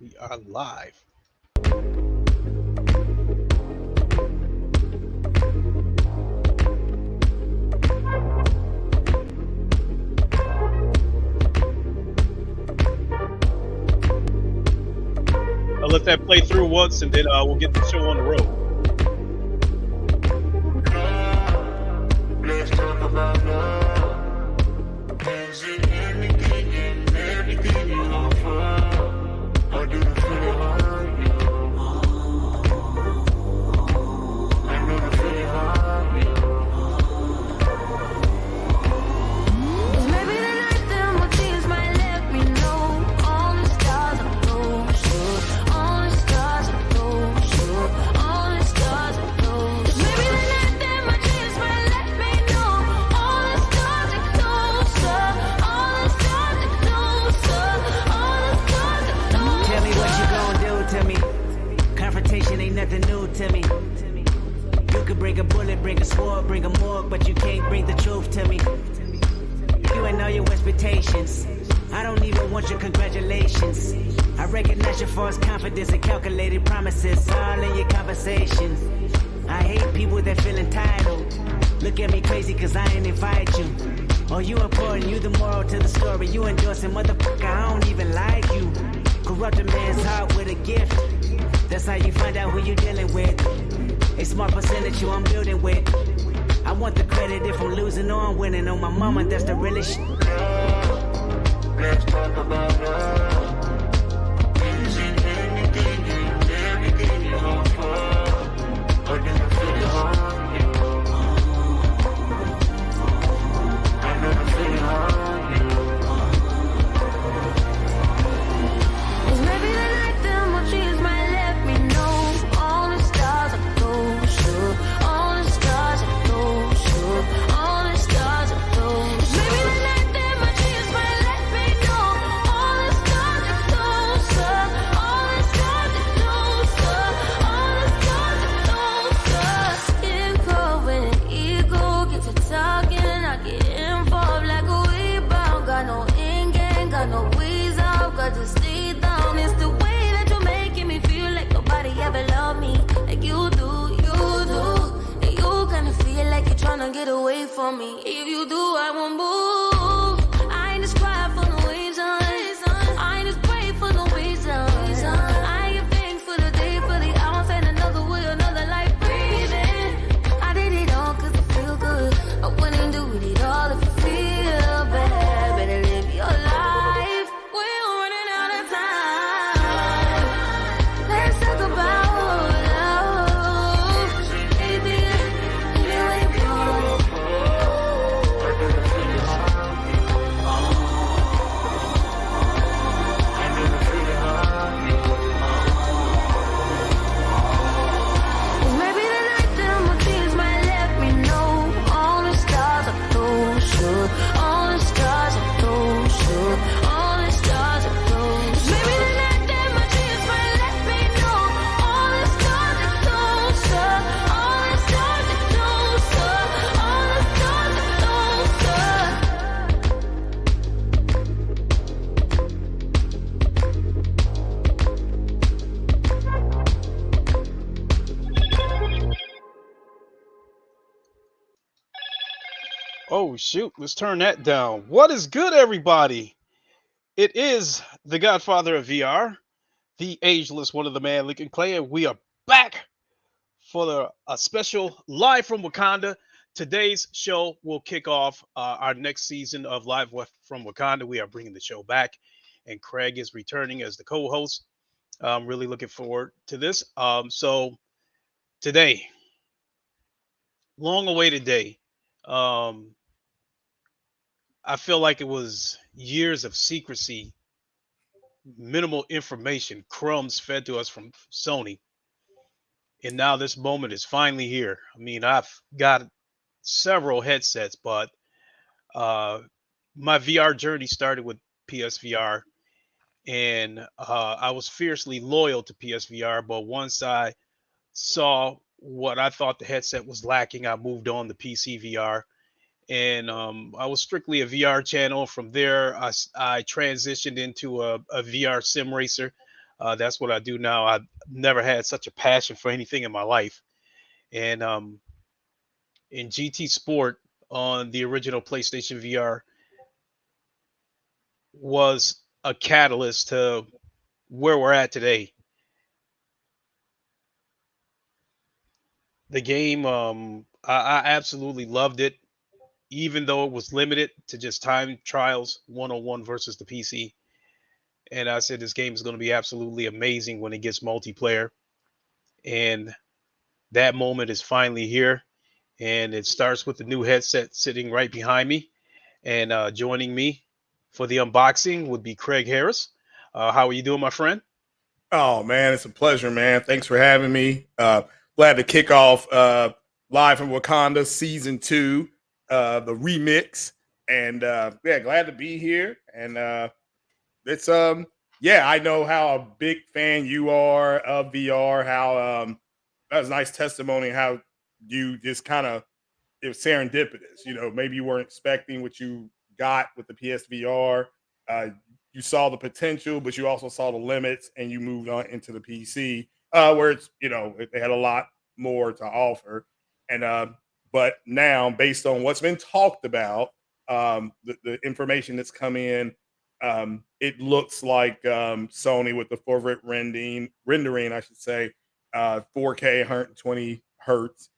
We are live. I'll let that play through once, and then we'll get the show on the road. Let's talk about love. Is it anything and everything you offer? Or do you feel it hurt you? I know the feeling hurt you. Maybe the night that my tears might let me know all the stars are close, all the stars are close, all the stars are close. Maybe the night that my tears might let me know all the stars are closer, all the stars are closer, all the stars are closer. Tell me what you gonna do to me. Confrontation ain't nothing new to me. You could bring a bullet, bring a sword, bring a morgue, but you can't bring the truth to me. You ain't all your expectations. I don't even want your congratulations. I recognize your false confidence and calculated promises all in your conversation. I hate people that feel entitled. Look at me crazy cause I ain't invite you. Oh, you important, you the moral to the story. You endorsing, motherfucker, I don't even like you. Corrupt a man's heart with a gift. That's how you find out who you dealing with. A smart percentage you I'm building with. I want the credit if I'm losing or I'm winning. On my mama, that's the realest shit. Let's talk about love. Is it anything and everything you offer? Or do you feel it hurt you? I know the feeling hurt you. Maybe the night that my tears might let me know all the stars are closer, all the stars are closer, all the stars are close. Maybe the night that my tears might let me know all the stars are closer, all the stars are closer, all the stars are closer. Get cold when the ego gets to talking, I get involved like a rebound. Got no in game, got no ways out, got to stay down. It's the way that you're making me feel like nobody ever loved me like you do, you do. And you kinda feel like you're trying to get away from me. If you do, I won't move. I ain't just cry for no reason. I ain't just pray for no reason. I give thanks for the day, for the ounce, and another way, another life breathing. I did it all cause it feel good. I wouldn't do it all if you feel bad. Better live your life. We're running out of time. Let's talk about love. Anything you ain't want. Or do you feel it hurt you? I know the feeling hurt you. Maybe the night that my tears might let me know all the stars are closer, all the stars are closer, all the stars are close. Maybe the night that my tears might let me know all the stars are closer, all the stars are closer, all the stars Oh shoot, let's turn that down. What is good, everybody? It is the Godfather of VR, the ageless one of the man Lincoln Clay, and we are back for a special live from Wakanda. Today's show will kick off our next season of from Wakanda. We are bringing the show back, and Craig is returning as the co-host. I'm really looking forward to this. So today, long-awaited day. Um, I feel like it was years of secrecy, minimal information, crumbs fed to us from Sony, and now this moment is finally here. I mean, I've got several headsets, but uh, my VR journey started with PSVR, and I was fiercely loyal to PSVR. But once I saw what I thought the headset was lacking, I moved on to PC VR, and I was strictly a VR channel. From there, I transitioned into a VR sim racer. That's what I do now. I've never had such a passion for anything in my life. And in GT Sport on the original PlayStation VR was a catalyst to where we're at today. The game, I absolutely loved it, even though it was limited to just time trials 101 versus the PC. And I said this game is going to be absolutely amazing when it gets multiplayer. And that moment is finally here. And it starts with the new headset sitting right behind me. And joining me for the unboxing would be Craig Harris. How are you doing, my friend? Oh man, it's a pleasure, man. Thanks for having me. Glad to kick off live from Wakanda season 2, the remix, and yeah, glad to be here. And it's yeah, I know how a big fan you are of VR. How that was a nice testimony. How you just kind of it was serendipitous. Maybe you weren't expecting what you got with the PSVR. You saw the potential, but you also saw the limits, and you moved on into the PC, where it's they had a lot more to offer. And but now, based on what's been talked about, the information that's come in, it looks like Sony with the forward rendering, I should say, 4K, 120 hertz.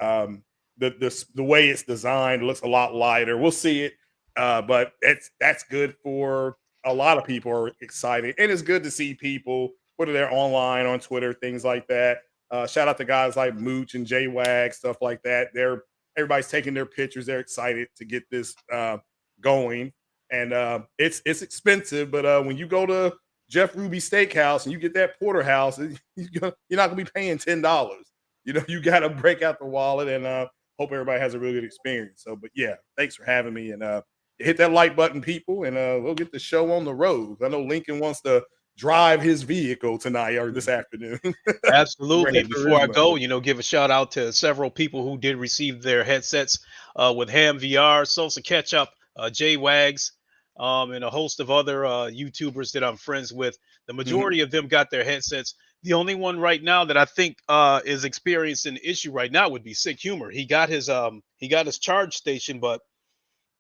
Um, the way it's designed looks a lot lighter. We'll see it, but that's good for a lot of people are excited, and it's good to see people whether they're online on Twitter, things like that. Shout out to guys like Mooch and JWag, stuff like that. Everybody's taking their pictures. They're excited to get this going, and it's expensive, but when you go to Jeff Ruby Steakhouse and you get that porterhouse, you're not gonna be paying $10. You got to break out the wallet, and hope everybody has a really good experience. So, but yeah, thanks for having me, and hit that like button, people, and we'll get the show on the road. I know Lincoln wants to drive his vehicle tonight or this afternoon. Absolutely. Gran Before I go, Turismo. give a shout out to several people who did receive their headsets with Ham VR, Sosa Ketchup, Jay Wags, and a host of other YouTubers that I'm friends with. The Mhm. majority of them got their headsets. The only one right now that I think is experiencing an issue right now would be Sick Humor. He got his charge station, but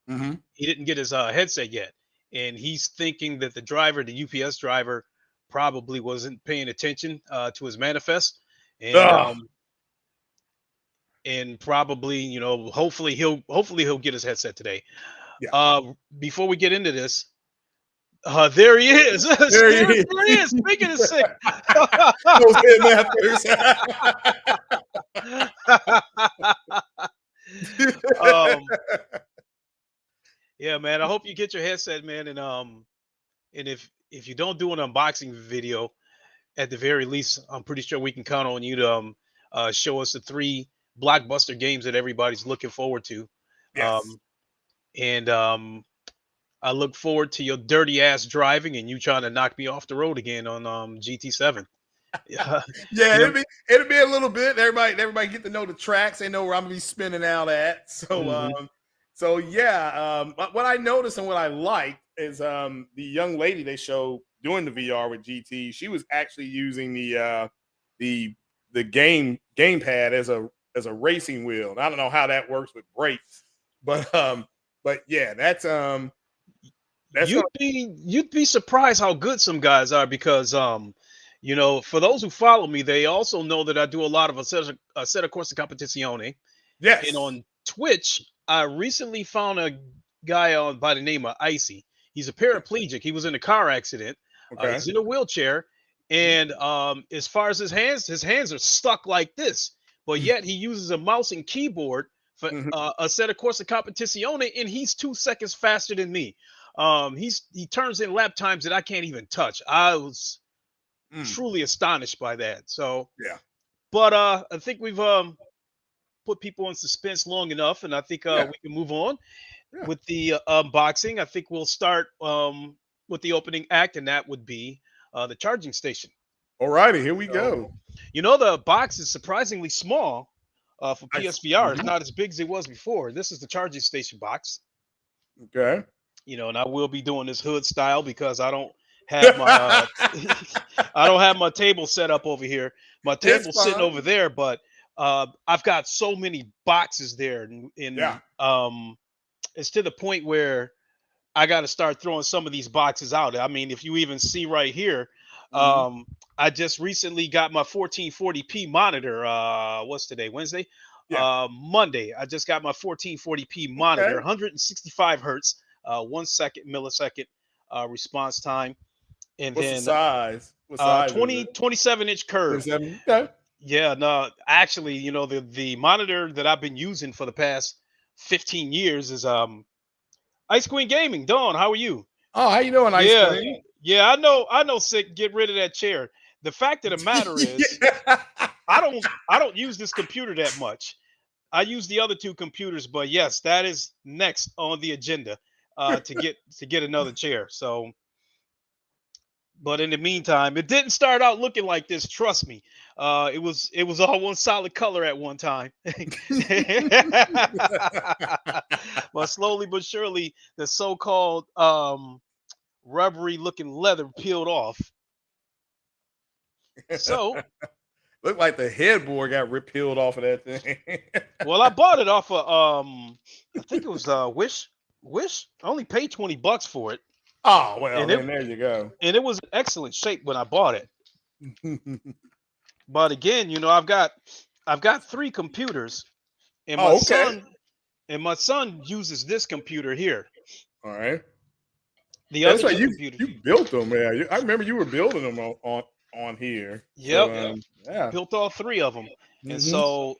Mhm. he didn't get his headset yet, and he's thinking that the UPS driver, probably wasn't paying attention to his manifest, and Ugh. um, and probably hopefully he'll get his headset today. Yeah. Before we get into this, there he is. There he There he is. is. Speaking of sick. Those MFers. Yeah, man. I hope you get your headset, man, and if you don't do an unboxing video, at the very least, I'm pretty sure we can count on you to show us the 3 blockbuster games that everybody's looking forward to. Yes. Um, and I look forward to your dirty ass driving and you trying to knock me off the road again on GT7. Yeah, Yeah, you know. it'll be a little bit. Everybody get to know the tracks. They know where I'm gonna be spinning out at. So Mhm. so yeah. But what I noticed and what I liked is the young lady they show doing the VR with GT. She was actually using the the gamepad as a racing wheel. And I don't know how that works with brakes, but yeah, that's gonna You'd be surprised how good some guys are because for those who follow me, they also know that I do a lot of a set of course de competizione. And yes. on Twitch, I recently found a guy on by the name of Icy. He's a paraplegic. He was in a car accident. Okay. He's in a wheelchair, and as far as his hands are stuck like this. But yet he uses a mouse and keyboard for Mhm. a set of course de competizione, and he's 2 seconds faster than me. He turns in lap times that I can't even touch. I was Mm. truly astonished by that. So, Yeah. but I think we've put people in suspense long enough, and I think Yeah. we can move on Yeah. with the unboxing. I think we'll start with the opening act, and that would be the charging station. All righty, here we So, go. the box is surprisingly small for Nice. PSVR. It's Mhm. not as big as it was before. This is the charging station box. Okay. And I will be doing this hood style because I don't have my I don't have my table set up over here. My That's table's sitting fine. over there, but I've got so many boxes there, Yeah. it's to the point where I got to start throwing some of these boxes out. I mean, if you even see right here, Mhm. I just recently got my 1440p monitor. What's today? Wednesday? Yeah. Monday. I just got my 1440p monitor, Okay. 165 hertz, 1 second millisecond response time, and What's the then size? What size is 20 it? 27-inch curve. 27. Okay. Yeah, no, actually, the monitor that I've been using for the past 15 years is Ice Queen Gaming. Dawn, how are you? Oh, how you doing, Ice Yeah, Queen? yeah, I know, sick. Get rid of that chair. The fact of the matter is, Yeah. I don't use this computer that much. I use the other two computers, but yes, that is next on the agenda to get another chair. So, but in the meantime, it didn't start out looking like this. Trust me, it was all one solid color at one time. But slowly but surely, the so-called rubbery looking leather peeled off. So, Looked like the headboard got peeled off of that thing. well, I bought it off of I think it was Wish. Wish. I only paid $20 for it, Oh well, and it then there you go. and it was in excellent shape when I bought it. But again, I've got three computers, and my Oh, okay. son and my son uses this computer here. All right. The That's other right. two You computers. you built them, man. I remember you were building them on here. So Yep, yeah. built all three of them, and Hmm. so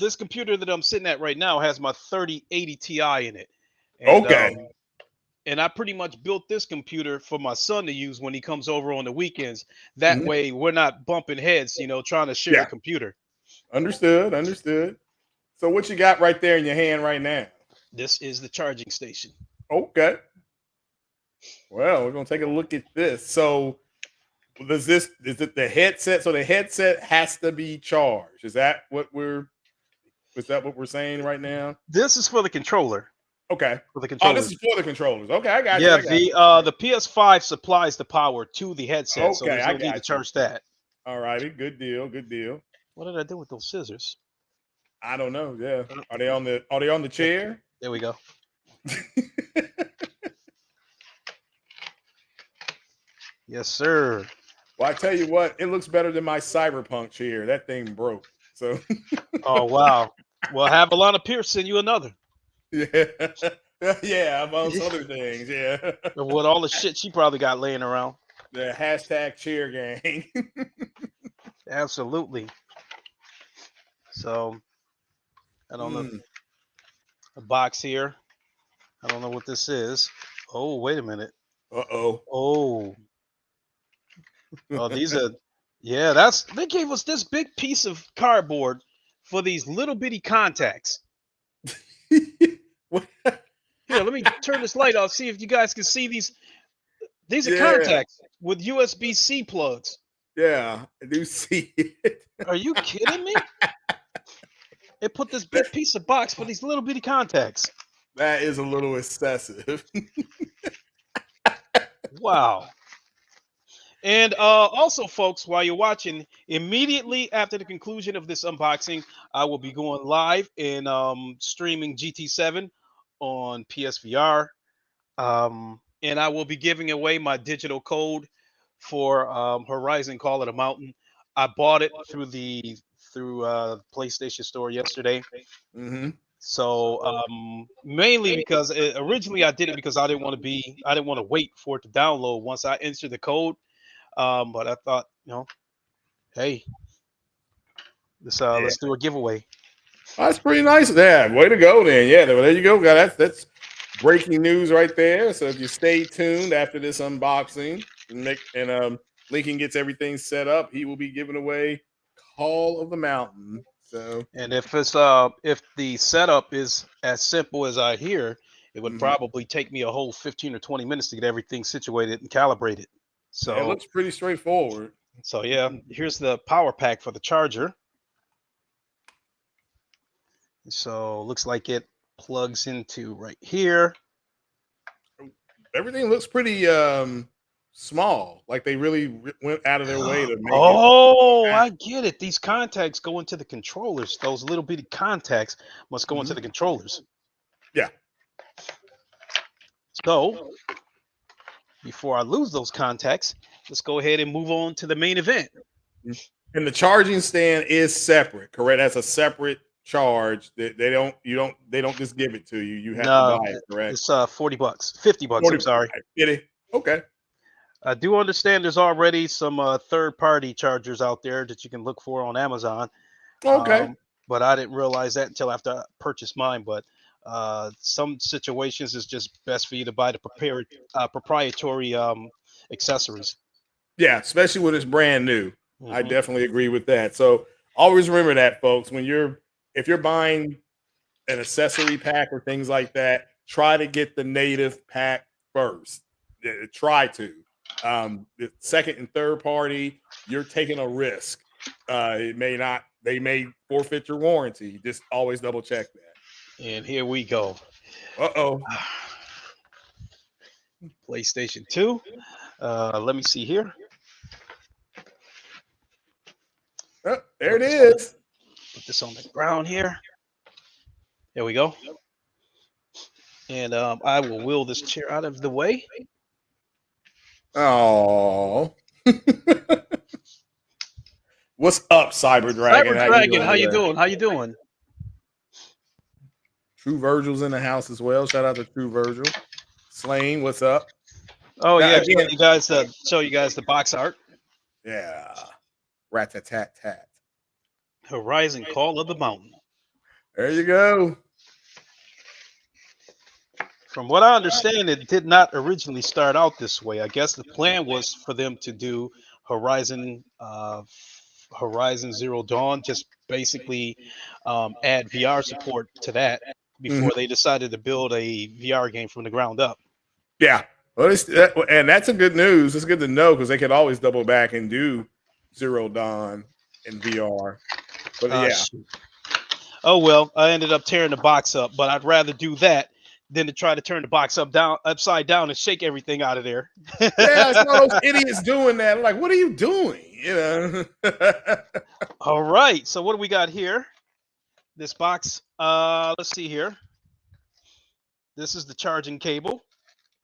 this computer that I'm sitting at right now has my 3080 Ti in it, and Okay. I pretty much built this computer for my son to use when he comes over on the weekends. That Mhm. way, we're not bumping heads, trying to share a Yeah. computer. Understood. Understood. So what you got right there in your hand right now? This is the charging station. Okay. Well, we're gonna take a look at this. So is it the headset? So the headset has to be charged. Is that what we're saying right now? This is for the controller. Okay. For the Oh, this is controllers. for the controllers. Okay, I got you. Yeah, I got you. the PS5 supplies the power to the headset, so Okay, there's I no need to got you. charge that. All righty. Good deal. Good deal. What did I do with those scissors? I don't know. Yeah. Uh, Are they on the There, chair? there we go. Yes, sir. Well, I tell you what, it looks better than my cyberpunk chair. That thing broke. So Oh wow. Well, have Alana Pierce send you another. yeah. Yeah, amongst other things. Yeah. With all the shit she probably got laying around. The hashtag cheer gang. Absolutely. So I don't know. Mm, A box here. I don't know what this is. Oh, wait a minute. uh-oh. Oh, oh, these are. Yeah, they gave us this big piece of cardboard for these little bitty contacts. What? Here, let me turn this light off. See if you guys can see these. These are Yeah, contacts with USB-C plugs. yeah, I do see it. Are you kidding me? It put this big piece of box for these little bitty contacts. That is a little excessive. Wow. And also, folks, while you're watching, immediately after the conclusion of this unboxing, I will be going live and streaming GT7 on PSVR. And I will be giving away my digital code for Horizon Call of the Mountain. I bought it through PlayStation Store yesterday. Hmm. So mainly because originally I did it because I didn't want to wait for it to download once I entered the code. But I thought, hey, Yeah, let's do a giveaway. that's pretty nice. Yeah, way to go, then. Yeah, there you go. That's breaking news right there. So if you stay tuned after this unboxing, Lincoln gets everything set up, he will be giving away Call of the Mountain. So And if the setup is as simple as I hear, it would mhm. probably take me a whole 15 or 20 minutes to get everything situated and calibrated. Yeah, it So looks pretty straightforward. so yeah, here's the power pack for the charger. So looks like it plugs into right here. Everything looks pretty small. Like they really went out of their way to make it. Oh, I get it. These contacts go into the controllers. Those little bitty contacts must go into the controllers. Yeah. So, before I lose those contacts, let's go ahead and move on to the main event. And the charging stand is separate, correct? That's a separate charge. They don't just give it to you. You have to No, buy it, correct? it's $40, $50. 40, I'm sorry. Get it? Okay. I do understand there's already some third-party chargers out there that you can look for on Amazon. Okay. But I didn't realize that until after I purchased mine. But some situations it's just best for you to buy the proprietary accessories. Yeah, especially when it's brand new. I Mhm. definitely agree with that. So always remember that, folks. If you're buying an accessory pack or things like that, try to get the native pack first. Try to. The second and third party, you're taking a risk. They may forfeit your warranty. Just always double check that. And here we go. Uh-oh. PlayStation 2. Let me see here. Oh, there it is. Put this on the ground here. There we go. And I will wheel this chair out of the way. Oh. What's up, Cyber Dragon? How you doing? How you doing? True Virgil's in the house as well. Shout out to True Virgil. Slane, what's up? Oh Now, yeah, again- show you guys the box art. Yeah. Rat-tat-tat-tat. Horizon Call of the Mountain. There you go. From what I understand, it did not originally start out this way. I guess the plan was for them to do Horizon Zero Dawn, just basically add VR support to that before they decided to build a VR game from the ground up. Yeah. Well, and that's a good news. It's good to know because they could always double back and do Zero Dawn in VR. But yeah. Shoot. Oh well, I ended up tearing the box up, but I'd rather do that than to try to turn the box upside down and shake everything out of there. Yeah, I saw those idiots doing that. I'm like, what are you doing? You know. All right. So what do we got here? This box. Let's see here. This is the charging cable.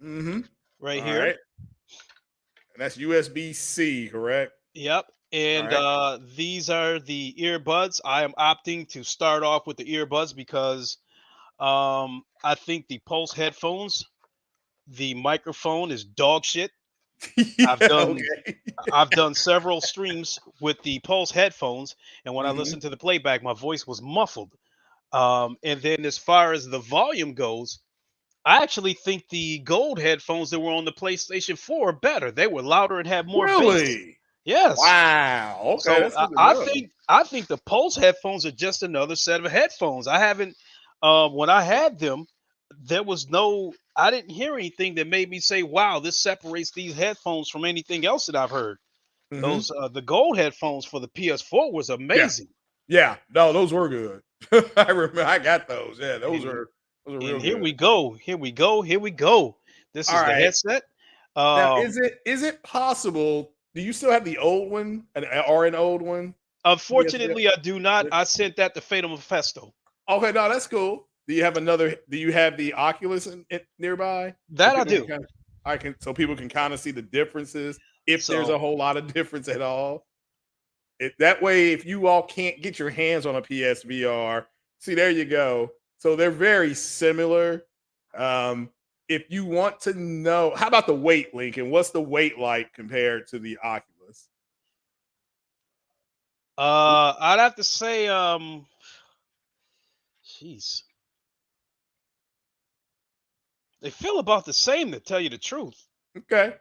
Right All here. right. And that's USB-C, correct? Yep. And these are the earbuds. I am opting to start off with the earbuds because I think the Pulse headphones, the microphone is dog shit. Yeah, I've done several streams with the Pulse headphones, and when I listened to the playback, my voice was muffled. And then as far as the volume goes, I actually think the gold headphones that were on the PlayStation 4 are better. They were louder and had more bass. Really? Yes. Wow. Okay. So that's good to know. I think the Pulse headphones are just another set of headphones. I haven't when I had them, I didn't hear anything that made me say, wow, this separates these headphones from anything else that I've heard. Those the gold headphones for the PS4 was amazing. Yeah, no, those were good. I remember I got those. Yeah, those are real And good. here we go. This is All the right. headset. Now, is it possible? Do you still have the old one or an old one? Unfortunately, I do not. I sent that to Fatal Mephisto. Okay, no, that's cool. Do you have the Oculus nearby? That I do. So people can kind of see the differences if there's a whole lot of difference at all. That way, if you all can't get your hands on a PSVR, see, there you go. So they're very similar. If you want to know, how about the weight, Lincoln? What's the weight like compared to the Oculus? I'd have to say, jeez, they feel about the same, to tell you the truth. Okay.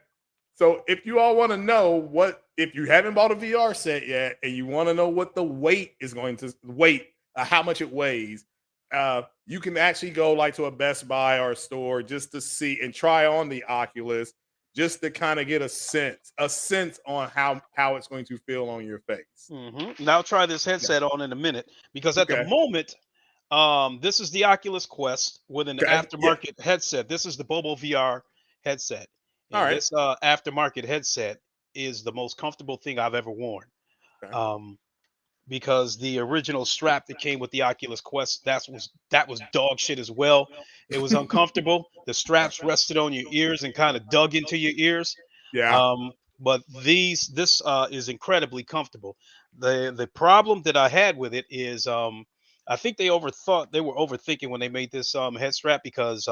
So if you all want to know if you haven't bought a VR set yet and you want to know what the weight is going to how much it weighs, you can actually go like to a Best Buy or a store just to see and try on the Oculus just to kind of get a sense on how it's going to feel on your face. Now I'll try this headset on in a minute because at the moment, this is the Oculus Quest with an aftermarket headset. This is the Bobo VR headset. All and right. this aftermarket headset is the most comfortable thing I've ever worn. Okay. Because the original strap that came with the Oculus Quest, that was dog shit as well. It was uncomfortable. The straps rested on your ears and kind of dug into your ears. Yeah. But this is incredibly comfortable. The problem that I had with it is I think they were overthinking when they made this head strap because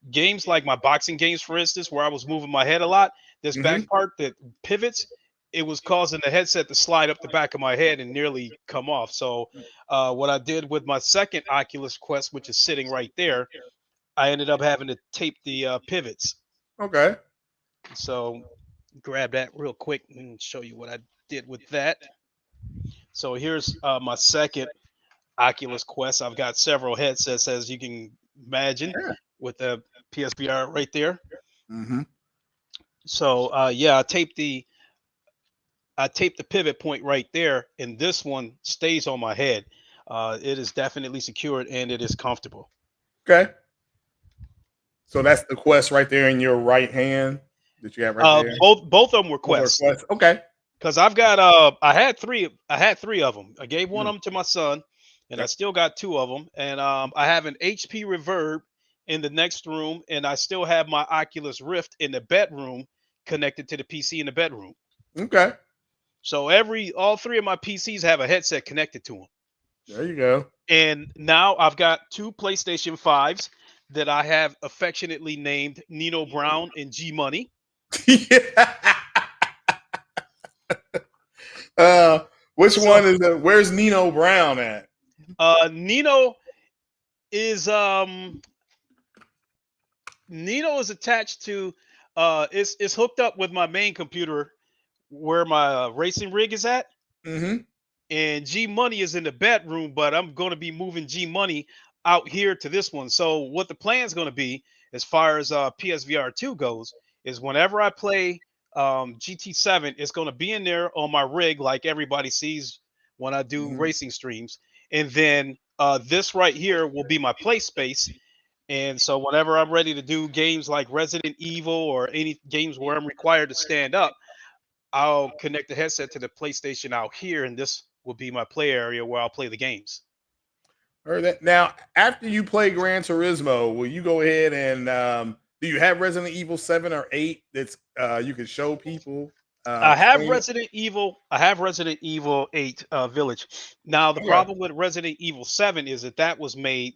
games like my boxing games, for instance, where I was moving my head a lot, this Hmm. back part that pivots, it was causing the headset to slide up the back of my head and nearly come off. So, what I did with my second Oculus Quest, which is sitting right there, I ended up having to tape the pivots. Okay. So, grab that real quick and show you what I did with that. So, here's my second Oculus Quest. I've got several headsets, as you can imagine, Yeah. with the PSVR right there. Hmm. So yeah, I taped the pivot point right there, and this one stays on my head. It is definitely secured and it is comfortable. Okay. So that's the Quest right there in your right hand that you have right there. Both of them were Those are Quests Quest. Okay. because I've got I had three of them. I gave one Mm. of them to my son, and I Yep. still got two of them. And I have an HP Reverb in the next room, and I still have my Oculus Rift in the bedroom connected to the PC in the bedroom. Okay. So all three of my PCs have a headset connected to them. There you go. And now I've got two PlayStation 5s that I have affectionately named Nino Brown and G Money. Yeah. uh, which So one is the? Where's Nino Brown at? Nino is attached to it's hooked up with my main computer where my racing rig is at. Hmm. And G Money is in the bedroom, but I'm going to be moving G Money out here to this one. So what the plan is going to be, as far as PSVR 2 goes, is whenever I play GT7, it's going to be in there on my rig, like everybody sees when I do Hmm. racing streams. And then this right here will be my play space. And so whenever I'm ready to do games like Resident Evil or any games where I'm required to stand up, I'll connect the headset to the PlayStation out here, and this will be my play area where I'll play the games. Heard that. Now, after you play Gran Turismo, will you go ahead and do you have Resident Evil 7 or 8 that's you can show people? I have Playing? Resident Evil 8 Village. Now the Okay. problem with Resident Evil 7 is that was made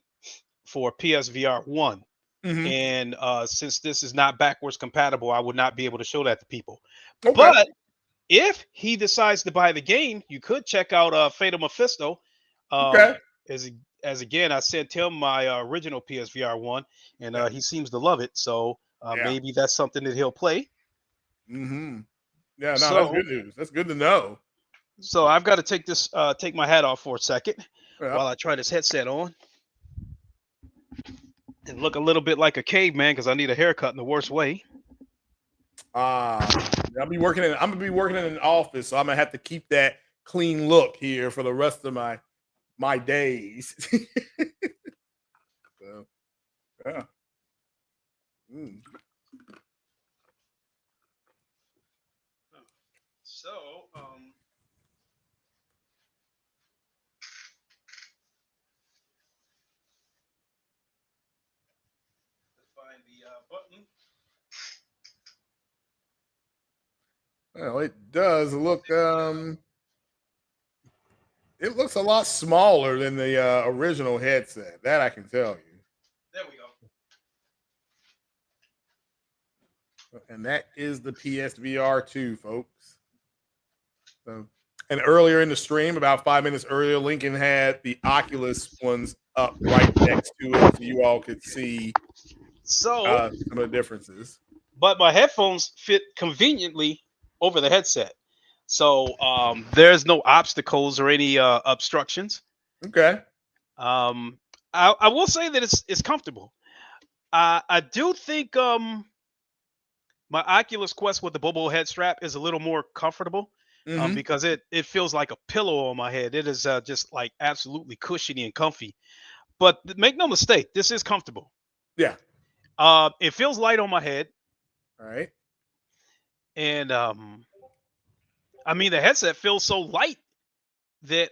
for PSVR 1. Hmm. And since this is not backwards compatible, I would not be able to show that to people. Okay. But if he decides to buy the game, you could check out Fatal Mephisto. Um, Okay. as as again, I sent him my original PSVR 1, and Yeah. he seems to love it. So Yeah. maybe that's something that he'll play. Hmm. Yeah. No, that's So good news. That's good to know. so I've got to take my hat off for a second Yeah. while I try this headset on and look a little bit like a caveman because I need a haircut in the worst way. Ah, I'm gonna be working in an office, so I'm gonna have to keep that clean look here for the rest of my days. So, yeah. Mm. So find the button. Well, it does look. It looks a lot smaller than the original headset. That I can tell you. There we go. And that is the PSVR 2, folks. So, and earlier in the stream, about 5 minutes earlier, Lincoln had the Oculus ones up right next to it, so you all could see So, some of the differences. but my headphones fit conveniently over the headset. So there's no obstacles or any obstructions. Okay. Um, I will say that it's comfortable. I do think my Oculus Quest with the Bobo head strap is a little more comfortable Hmm. because it feels like a pillow on my head. It is just like absolutely cushiony and comfy. But make no mistake, this is comfortable. Yeah. It feels light on my head. All right. And I mean, the headset feels so light that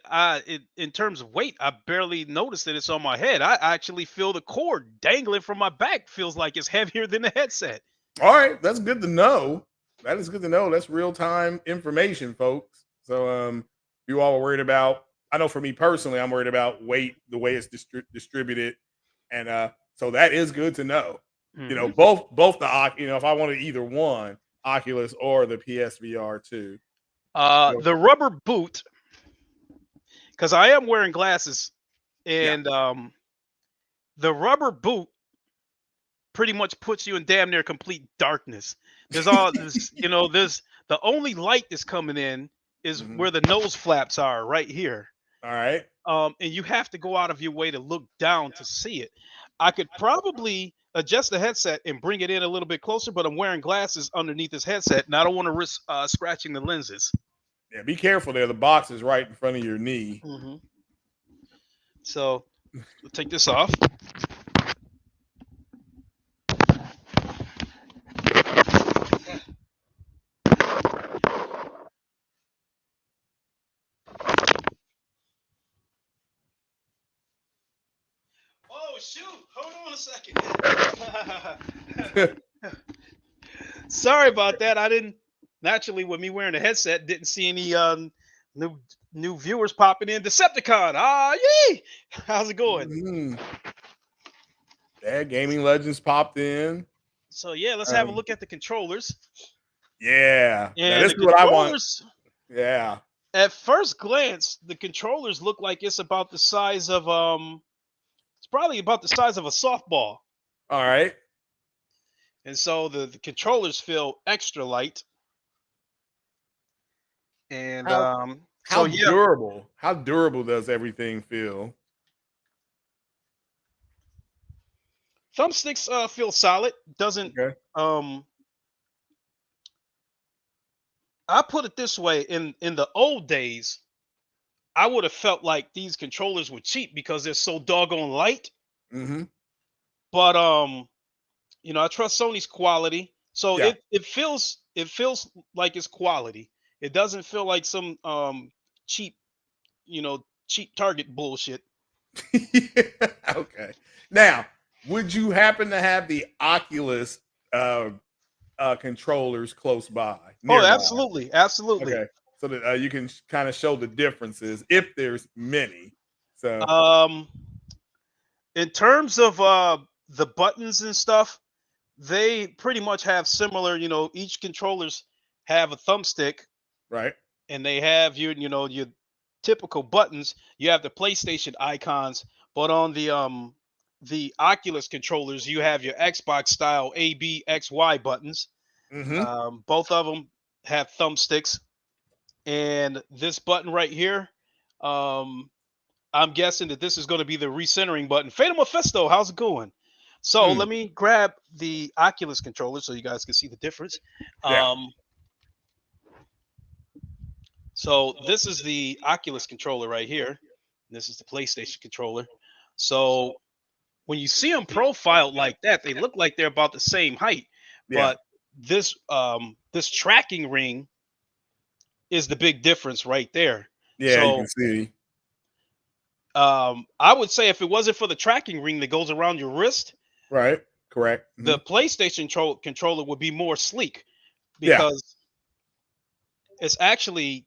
in terms of weight, I barely noticed that it's on my head. I actually feel the cord dangling from my back. Feels like it's heavier than the headset. All right. That's good to know. That is good to know. That's real time information, folks. So, you all were worried about. I know for me personally, I'm worried about weight, the way it's distributed, and so that is good to know. Hmm. Both the if I wanted either one, Oculus or the PSVR two. So, The rubber boot, because I am wearing glasses, yeah. and the rubber boot pretty much puts you in damn near complete darkness. There's all this, there's the only light that's coming in is Mhm. where the nose flaps are right here. All right. And you have to go out of your way to look down to see it. I could probably adjust the headset and bring it in a little bit closer, but I'm wearing glasses underneath this headset, and I don't want to risk scratching the lenses. Yeah. Be careful there. The box is right in front of your knee. Hmm. So we'll take this off. Oh shoot! Hold on a second. Sorry about that. I didn't naturally with me wearing a headset didn't see any new new viewers popping in. Decepticon. Ah, yee! How's it going? Mhm. Yeah, Gaming Legends popped in. So yeah, let's have a Um, look at the controllers. yeah. Now And this the is what I want. controllers, Yeah. at first glance, the controllers look like it's about the size of it's probably about the size of a softball. All right. And so the controllers feel extra light. And How so how yeah, durable? How durable does everything feel? thumbsticks feel solid. Doesn't Okay. um I put it this way, in the old days, I would have felt like these controllers were cheap because they're so doggone light. Mm-hmm. But I trust Sony's quality. So Yeah. it feels like it's quality. It doesn't feel like some cheap, cheap Target bullshit. Okay. Now, would you happen to have the Oculus uh, controllers close by, Oh, nearby? absolutely, absolutely. Okay. So that you can kind of show the differences if there's many. So, Um in terms of the buttons and stuff, they pretty much have similar, each controllers have a thumbstick right. and they have your typical buttons. You have the PlayStation icons, but on the Oculus controllers, you have your Xbox style A, B, X, Y buttons. Mm-hmm. Both of them have thumbsticks, and this button right here, um, I'm guessing that this is going to be the recentering button. Fatal Mephisto, how's it going? So Hmm. let me grab the Oculus controller so you guys can see the difference. Yeah. Um, So this is the Oculus controller right here. This is the PlayStation controller. So when you see them profiled like that, they look like they're about the same height. Yeah. But this tracking ring is the big difference right there. Yeah. You So can see. I would say if it wasn't for the tracking ring that goes around your wrist, Right. Correct. the Mhm. PlayStation controller would be more sleek Yeah. because it's actually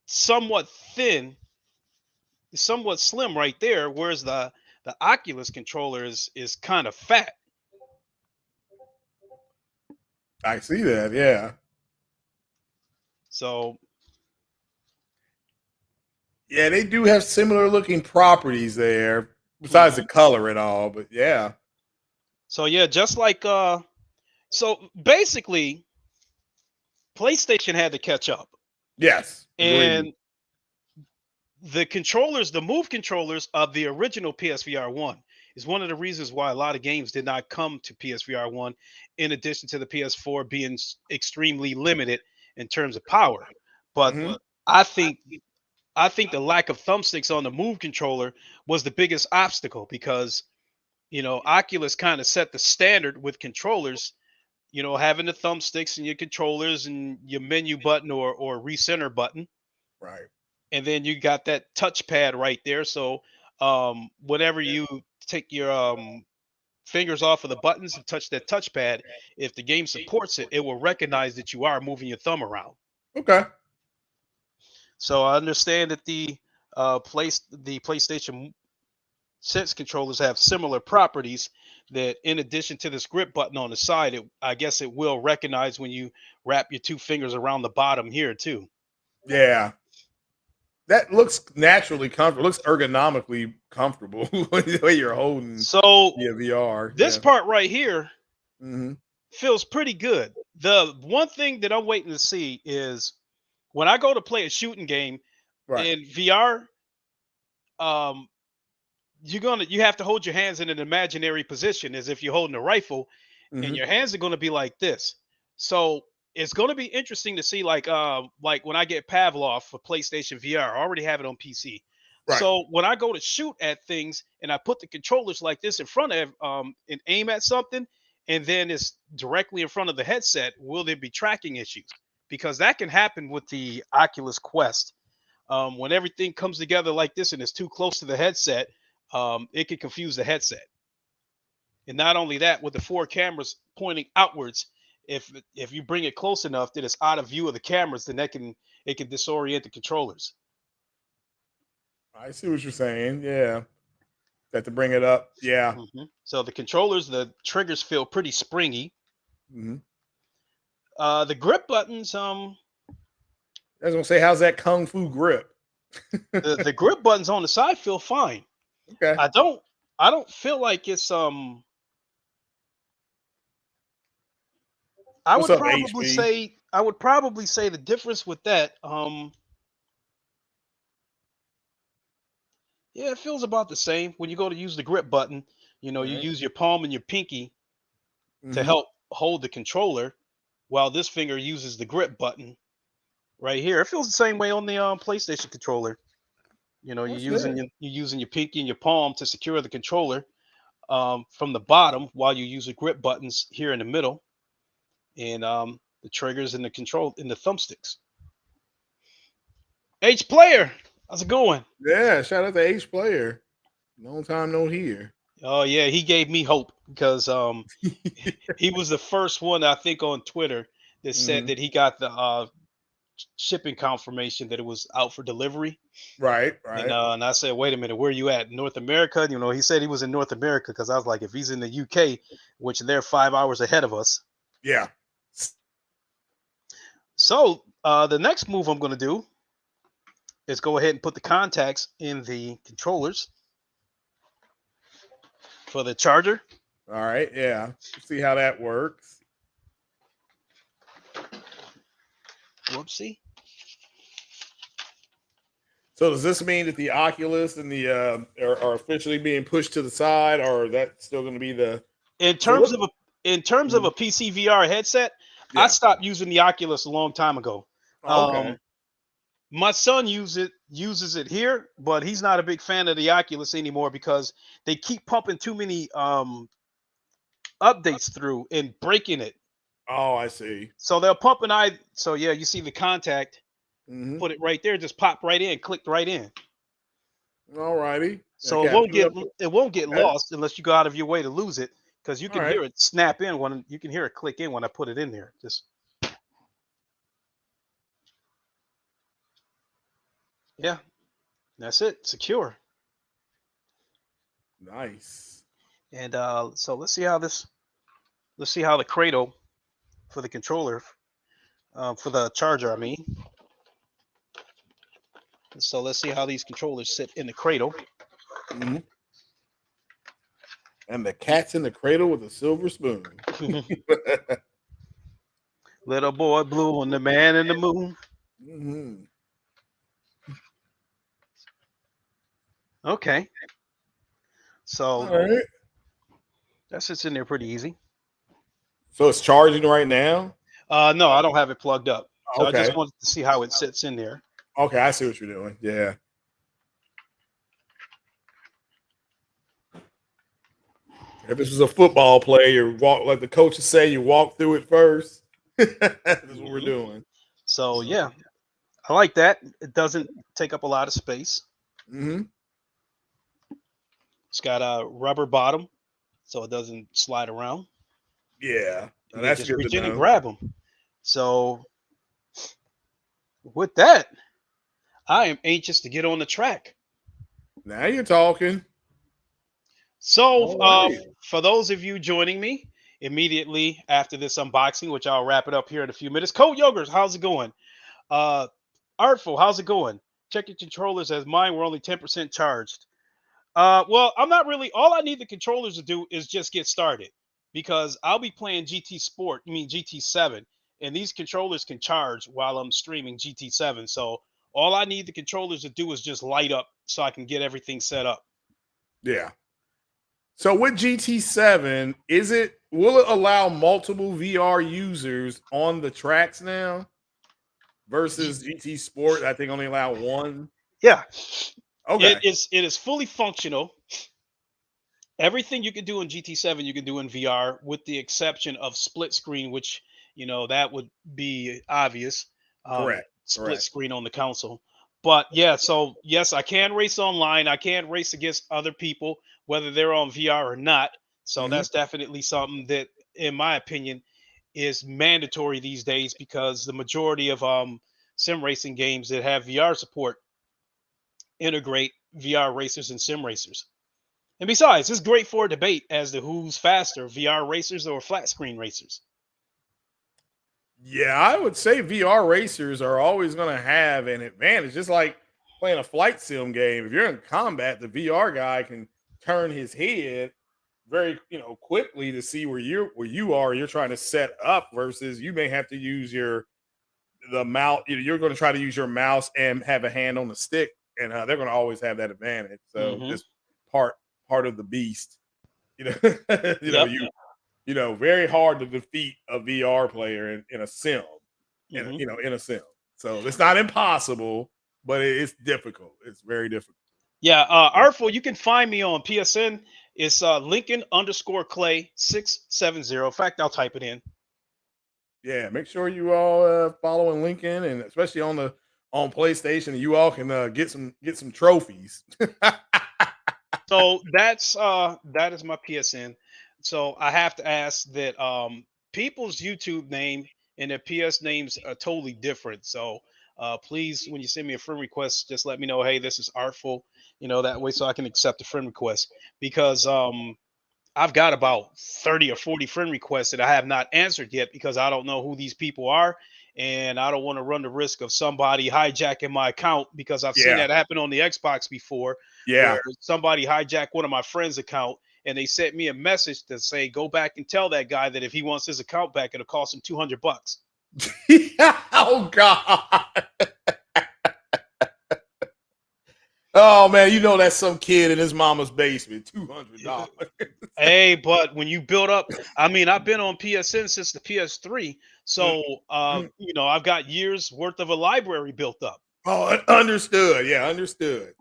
somewhat thin, somewhat slim right there, whereas the Oculus controller is kind of fat. I see that. Yeah. So Yeah. They do have similar looking properties there, besides the mhm. color and all. But yeah. So yeah, just like so basically PlayStation had to catch up. Yes. Agreed. And the controllers, the move controllers of the original PSVR 1 is one of the reasons why a lot of games did not come to PSVR 1 in addition to the PS4 being extremely limited in terms of power. But Hmm. I think I think the lack of thumbsticks on the move controller was the biggest obstacle because Oculus kind of set the standard with controllers. having the thumbsticks and your controllers and your menu button or recenter button, Right. and then you got that touchpad right there. So whenever you take your fingers off of the buttons and touch that touchpad, if the game supports it, it will recognize that you are moving your thumb around. Okay. So I understand that the PlayStation 6 controllers have similar properties. That in addition to this grip button on the side, I guess it will recognize when you wrap your two fingers around the bottom here too. Yeah. That looks naturally comfortable. Looks ergonomically comfortable the way you're holding So your VR. this part right here Mm-hmm. feels pretty good. The one thing that I'm waiting to see is when I go to play a shooting game Right. in VR, um, you have to hold your hands in an imaginary position as if you're holding a rifle, and Mm-hmm. your hands are going to be like this. So it's going to be interesting to see like when I get Pavlov for PlayStation VR. I already have it on PC. Right. So when I go to shoot at things and I put the controllers like this in front of and aim at something, and then it's directly in front of the headset, will there be tracking issues? Because that can happen with the Oculus Quest. When everything comes together like this and it's too close to the headset, it can confuse the headset. And not only that, with the four cameras pointing outwards, if you bring it close enough that it's out of view of the cameras, then it can disorient the controllers. I see what you're saying. Yeah. Got to bring it up. Yeah. So the controllers, the triggers feel pretty springy. Mm-hmm. The grip buttons, I was gonna say, how's that kung fu grip? the grip buttons on the side feel fine. Okay. I don't feel like it's I What's would up, probably HP? say the difference with that yeah, it feels about the same. When you go to use the grip button, you Right. use your palm and your pinky to Mhm. help hold the controller, while this finger uses the grip button right here. It feels the same way on the PlayStation controller. You're That's using it. you're using your pinky and your palm to secure the controller from the bottom, while you use the grip buttons here in the middle, and the triggers and the control in the thumbsticks. H player, how's it going? Yeah. Shout out to H Player. Long time no here. Oh yeah, he gave me hope because he was the first one I think on Twitter that said Mhm. that he got the shipping confirmation that it was out for delivery. Right. And I said, wait a minute, where are you at? North America? He said he was in North America because I was like, if he's in the UK, which they're 5 hours ahead of us. Yeah. So the next move I'm going to do is go ahead and put the contacts in the controllers for the charger. All right. Yeah. See how that works. Whoopsie. So does this mean that the Oculus and the are officially being pushed to the side, or that's still going to be the In So terms what- of a PC VR headset, I Yeah. stopped using the Oculus a long time ago. Okay. My son uses it here, but he's not a big fan of the Oculus anymore because they keep pumping too many updates through and breaking it. Oh, I see. So they'll pump so yeah, you see the contact, Mhm. put it right there, just pop right in, clicked right in. All righty. So Okay, it won't get Okay. lost unless you go out of your way to lose it, because you can Alright. hear it snap in when you can hear it click in when I put it in there. Just yeah, that's it, secure. Nice. And so let's see how the cradle for the controller, for the charger, I mean. So let's see how these controllers sit in the cradle. Mhm. And the cat's in the cradle with a silver spoon. Little boy blue and the man in the moon. Mhm. Okay. So All right. that sits in there pretty easy. So it's charging right now. No, I don't have it plugged up. So I Okay. just wanted to see how it sits in there. Okay, I see what you're doing. Yeah. If this was a football play, you walk like the coaches say, you walk through it first. That's what we're Mhm. doing. So So, yeah, I like that. It doesn't take up a lot of space. hmm It's got a rubber bottom, so it doesn't slide around. yeah, now You can that's just good to reach in and know. grab them. So with that, I am anxious to get on the track. Now you're talking. So, All right. for those of you joining me immediately after this unboxing, which I'll wrap it up here in a few minutes, Code Yogurt, how's it going? Uh, Artful, how's it going? Check your controllers as mine were only 10% charged. Well, I'm not really. All I need the controllers to do is just get started because I'll be playing GT Sport. You mean GT7, and these controllers can charge while I'm streaming GT7. So all I need the controllers to do is just light up so I can get everything set up. Yeah. So with GT7, will it allow multiple VR users on the tracks now G- versus GT Sport? I think only allow one. yeah, Okay. it is fully functional. Everything you can do in GT7, you can do in VR, with the exception of split screen, which that would be obvious. Correct. Split Correct. screen on the console. But yeah, so yes, I can race online. I can race against other people, whether they're on VR or not. So hmm that's definitely something that, in my opinion, is mandatory these days because the majority of sim racing games that have VR support integrate VR racers and sim racers. And besides, it's great for a debate as to who's faster, VR racers or flat screen racers. Yeah, I would say VR racers are always going to have an advantage. Just like playing a flight sim game. If you're in combat, the VR guy can turn his head very, quickly to see where you are. You're trying to set up versus you may have to use the mouse. You're going to try to use your mouse and have a hand on the stick, and they're going to always have that advantage. So Hmm. just part part of the beast. You know, Yep. very hard to defeat a VR player in a sim, Hmm. in a sim. So it's not impossible, but it's difficult. It's very difficult. Yeah. Artful, you can find me on PSN. It's Lincoln underscore Clay 670. In fact, I'll type it in. Yeah, make sure you all following Lincoln, and especially on PlayStation, you all can get some trophies. So that is my PSN. So I have to ask that people's YouTube name and their PS names are totally different. So please, when you send me a friend request, just let me know, hey, this is Artful, that way so I can accept the friend request. Because I've got about 30 or 40 friend requests that I have not answered yet because I don't know who these people are. And I don't want to run the risk of somebody hijacking my account because I've seen Yeah, that happen on the Xbox before, where yeah. somebody hijacked one of my friends' account and they sent me a message to say, go back and tell that guy that if he wants his account back, it'll cost him $200. Oh God. Oh man, that's some kid in his mama's basement. $200. Hey, but when you build up, I mean, I've been on PSN since the PS3. So, I've got years worth of a library built up. Oh, understood. Yeah, understood.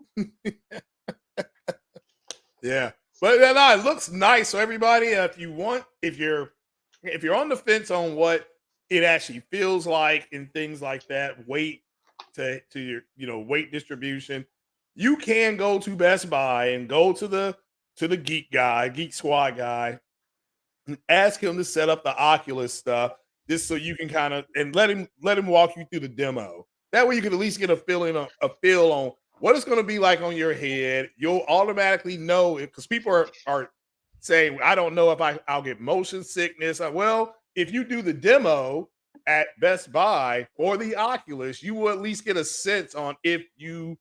Yeah, but no, it looks nice. So everybody, if you're on the fence on what it actually feels like and things like that, weight to your weight distribution, you can go to Best Buy and go to the Geek Squad guy, and ask him to set up the Oculus stuff just so you can kind of and let him walk you through the demo. That way you can at least get a feel on what it's going to be like on your head. You'll automatically know it because people are saying, I don't know if I'll get motion sickness. Well, if you do the demo at Best Buy for the Oculus, you will at least get a sense on if you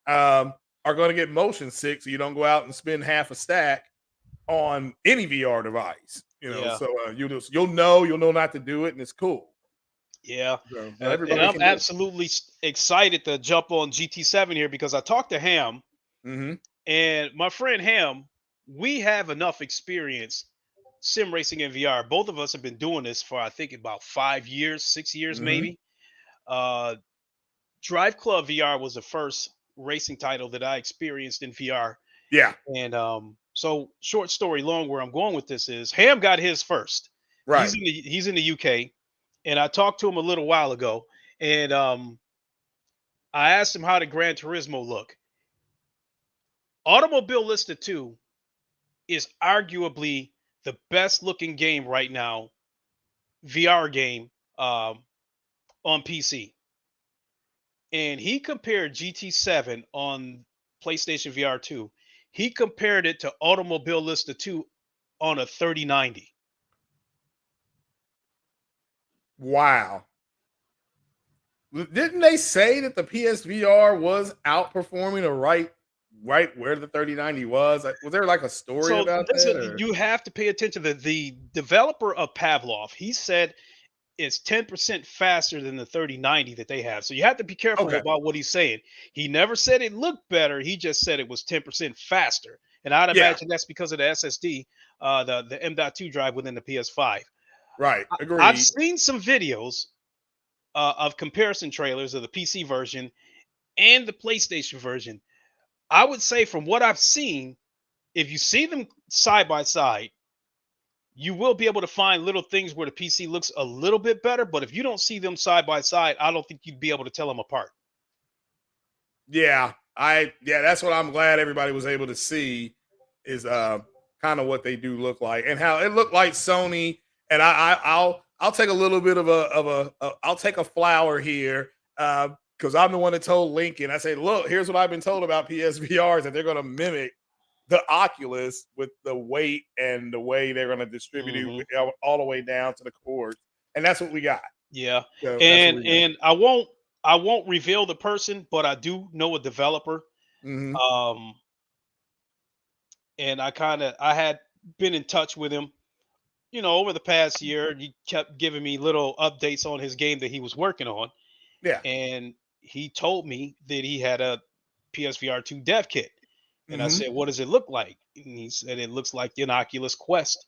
are going to get motion sick so you don't go out and spend half a stack on any VR device. Yeah. So you'll know not to do it, and it's cool. Yeah. So And everybody I'm can do it. absolutely excited to jump on GT7 here because I talked to Ham Mm-hmm. and my friend Ham. We have enough experience sim racing in VR. Both of us have been doing this for, I think, about 5 years, 6 years, Mm-hmm. maybe. Uh, Drive Club VR was the first racing title that I experienced in VR. Yeah. And So short story long, where I'm going with this is Ham got his first. Right. He's in the UK, and I talked to him a little while ago, and I asked him how did Gran Turismo look. Automobile Lista 2 is arguably the best looking game right now, VR game on PC. And he compared GT7 on PlayStation VR 2. He compared it to Automobile Lista 2 on a 3090. Wow. Didn't they say that the PSVR was outperforming a right where the 3090 was? Was there like a story So about that? Or? you have to pay attention to the developer of Pavlov. He said it's 10% faster than the 3090 that they have. So you have to be careful Okay. about what he's saying. He never said it looked better. He just said it was 10% faster. And I'd Yeah. imagine that's because of the SSD, the M.2 drive within the PS5. Right. I've Agreed. seen some videos of comparison trailers of the PC version and the PlayStation version. I would say from what I've seen, if you see them side by side, you will be able to find little things where the PC looks a little bit better. But if you don't see them side by side, I don't think you'd be able to tell them apart. Yeah. That's what I'm glad everybody was able to see is kind of what they do look like and how it looked like Sony. And I'll take a little bit of I'll take a flower here because I'm the one that told Lincoln. I said, look, here's what I've been told about PSVRs that they're going to mimic the Oculus with the weight and the way they're going to distribute Mhm. it all the way down to the cords, and that's what we got. Yeah, So that's what we got. and I won't reveal the person, but I do know a developer. Hmm. Um, and I had been in touch with him, over the past year. He kept giving me little updates on his game that he was working on, Yeah. and he told me that he had a PSVR 2 dev kit. And I Hmm. said, "What does it look like?" And he said, "It looks like the Oculus Quest."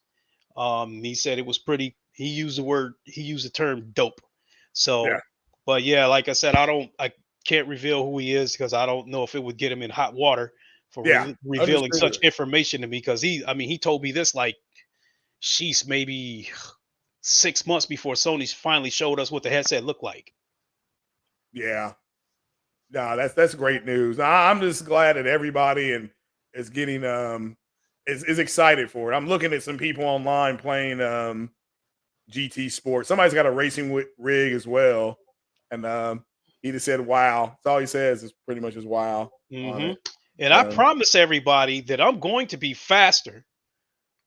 He said it was pretty. He used the term dope. Yeah. So, but yeah, like I said, I can't reveal who he is because I don't know if it would get him in hot water for Yeah. revealing such Understood. information to me. Because he told me this like, sheesh, maybe 6 months before Sony finally showed us what the headset looked like. Yeah. No, that's great news. I'm just glad that everybody and is getting is excited for it. I'm looking at some people online playing GT Sports. Somebody's got a racing rig as well, and he just said wow. That's all he says is pretty much just wow on Hmm. it. And I So, promise everybody that I'm going to be faster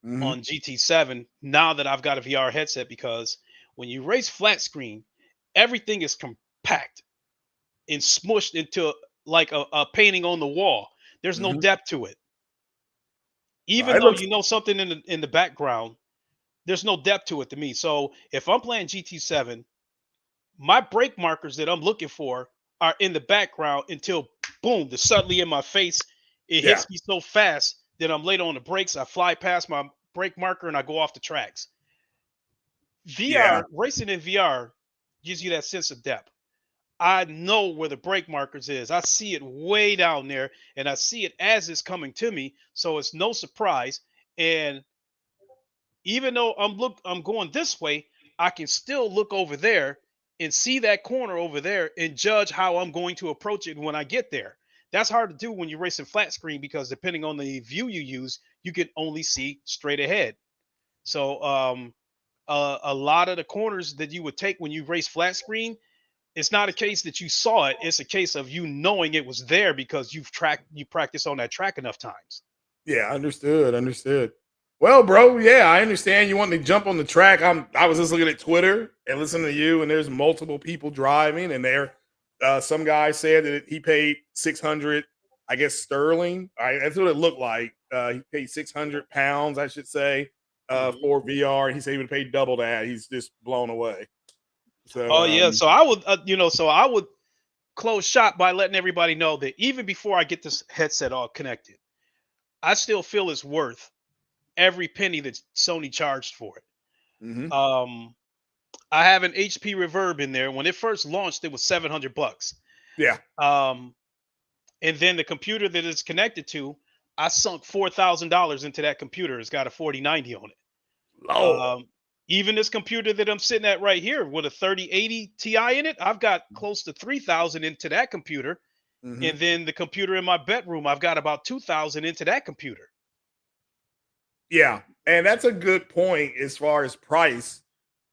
mhm. on GT7 now that I've got a VR headset, because when you race flat screen, everything is compact and smushed into like a painting on the wall. There's no Mhm. depth to it. Even It though looks you know something in the background, there's no depth to it to me. So if I'm playing GT7, my brake markers that I'm looking for are in the background until boom, they're suddenly in my face. It yeah, hits me so fast that I'm late on the brakes. I fly past my brake marker and I go off the tracks. yeah, VR, racing in VR gives you that sense of depth. I know where the brake markers is. I see it way down there and I see it as it's coming to me. So it's no surprise. And even though I'm going this way, I can still look over there and see that corner over there and judge how I'm going to approach it when I get there. That's hard to do when you're racing flat screen because depending on the view you use, you can only see straight ahead. So a lot of the corners that you would take when you race flat screen, it's not a case that you saw it. It's a case of you knowing it was there because you practice on that track enough times. yeah. Understood. Well, bro, yeah, I understand you want to jump on the track. I was just looking at Twitter and listening to you, and there's multiple people driving, and there, some guy said that he paid 600, I guess sterling. That's what it looked like. He paid 600 pounds, I should say, Mhm. for VR. He said he would pay double that. He's just blown away. So, Oh yeah, so I would close shop by letting everybody know that even before I get this headset all connected, I still feel it's worth every penny that Sony charged for it. mhm. I have an HP Reverb in there. When it first launched, it was $700. Yeah, Um, and then the computer that it's connected to, I sunk $4,000 into that computer. It's got a 4090 on it. Lord. Even this computer that I'm sitting at right here with a 3080 Ti in it, I've got close to 3,000 into that computer. Mhm. And then the computer in my bedroom, I've got about 2,000 into that computer. Yeah, and that's a good point as far as price.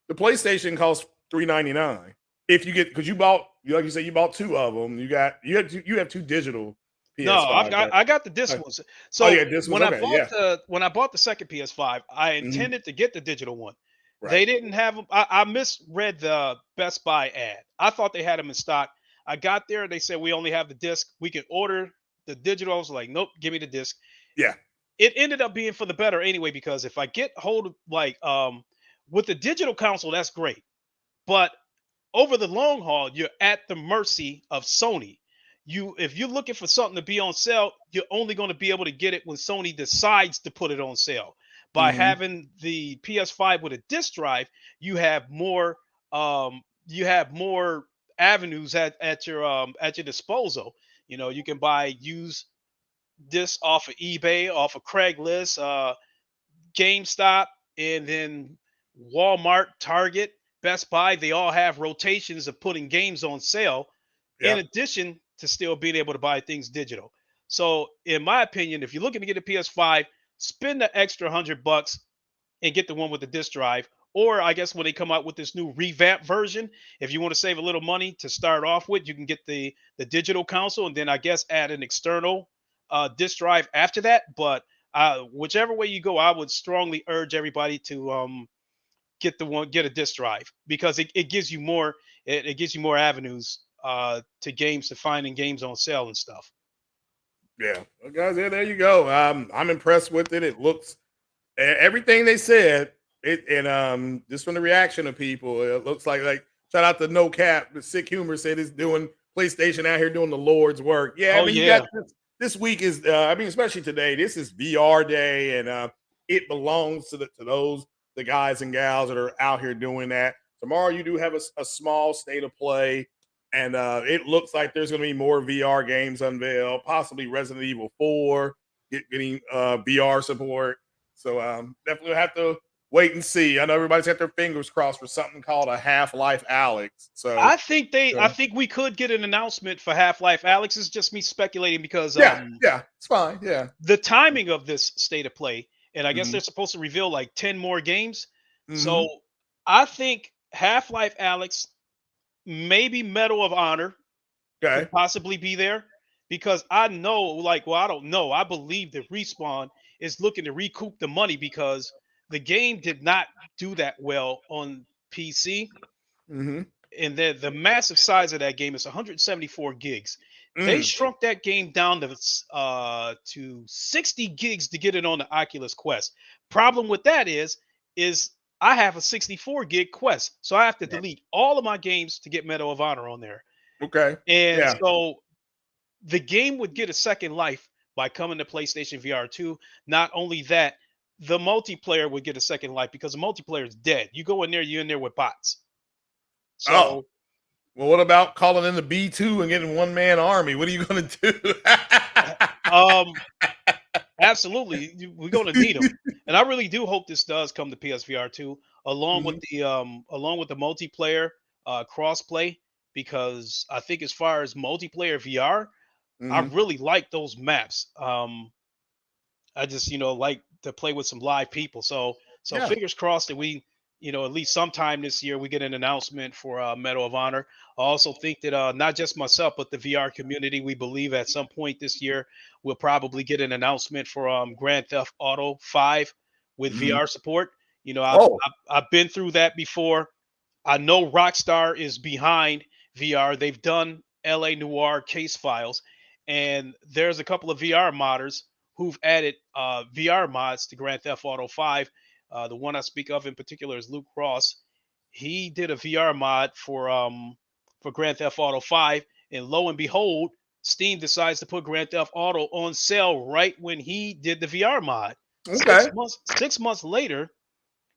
The PlayStation costs $399 if you get because you bought like you said you bought two of them. You have two digital No, PS5. Right? I got the disc Uh, ones. oh So yeah, this was okay. Yeah, when I bought the second PS5, I Mhm. intended to get the digital one. Right. They didn't have them. I misread the Best Buy ad. I thought they had them in stock. I got there, they said we only have the disc. We can order the digital. I was like, nope, give me the disc. Yeah. It ended up being for the better anyway because if I get hold of with the digital console, that's great. But over the long haul, you're at the mercy of Sony. If you're looking for something to be on sale, you're only going to be able to get it when Sony decides to put it on sale. By Mhm. having the PS5 with a disc drive, you have more you have more avenues at your disposal. You know, you can buy used discs off of eBay, off of Craigslist, GameStop, and then Walmart, Target, Best Buy. They all have rotations of putting games on sale in Yep. addition to still being able to buy things digital. So, in my opinion, if you're looking to get a PS5, spend the extra $100 and get the one with the disc drive. Or I guess when they come out with this new revamp version, if you want to save a little money to start off with, you can get the digital console and then I guess add an external disc drive after that. But whichever way you go, I would strongly urge everybody to get a disc drive because it gives you more it gives you more avenues to games to finding games on sale and stuff. Yeah. Well, guys, there you go. I'm impressed with it. It looks everything they said. It and just from the reaction of people, it looks like shout out to No Cap. The Sick Humor said it's doing PlayStation out here doing the Lord's work. Yeah, I Oh mean you got yeah. this week is I mean especially today. This is VR day, and it belongs to the guys and gals that are out here doing that. Tomorrow you do have a small state of play. And it looks like there's going to be more VR games unveiled, possibly Resident Evil 4 getting VR support. So definitely have to wait and see. I know everybody's got their fingers crossed for something called a Half-Life Alex. So I uh, think we could get an announcement for Half-Life. Alex is just me speculating because yeah, it's fine. Yeah. the timing of this state of play, and I guess Hmm. they're supposed to reveal like 10 more games. Hmm. So I think Half-Life Alex, maybe Medal of Honor could Okay. possibly be there because I know, like, well, I don't know. I believe that Respawn is looking to recoup the money because the game did not do that well on PC. Hmm. And the massive size of that game is 174 gigs. They Mm. shrunk that game down to 60 gigs to get it on the Oculus Quest. Problem with that is I have a 64 gig Quest, so I have to Right. delete all of my games to get Medal of Honor on there. Okay. And Yeah. so the game would get a second life by coming to PlayStation VR 2. Not only that, the multiplayer would get a second life because the multiplayer is dead. You go in there, you're in there with bots. Oh. So Well, what about calling in the B2 and getting one man army? What are you going to do? um absolutely, we're going to need them, and I really do hope this does come to PSVR 2, Mhm. along with the multiplayer crossplay, because I think as far as multiplayer VR, I Mhm. really like those maps. I just like to play with some live people. So Yeah. fingers crossed that we at least sometime this year we get an announcement for Medal of Honor. I also think that not just myself but the VR community, we believe at some point this year we'll probably get an announcement for Grand Theft Auto 5 with Mhm. VR support. You know, Oh. I've been through that before. I know Rockstar is behind VR. They've done LA Noir case files, and there's a couple of VR modders who've added VR mods to Grand Theft Auto 5. The one I speak of in particular is Luke Ross. He did a VR mod for Grand Theft Auto 5, and lo and behold, Steam decides to put Grand Theft Auto on sale right when he did the VR mod. Okay. 6 months later,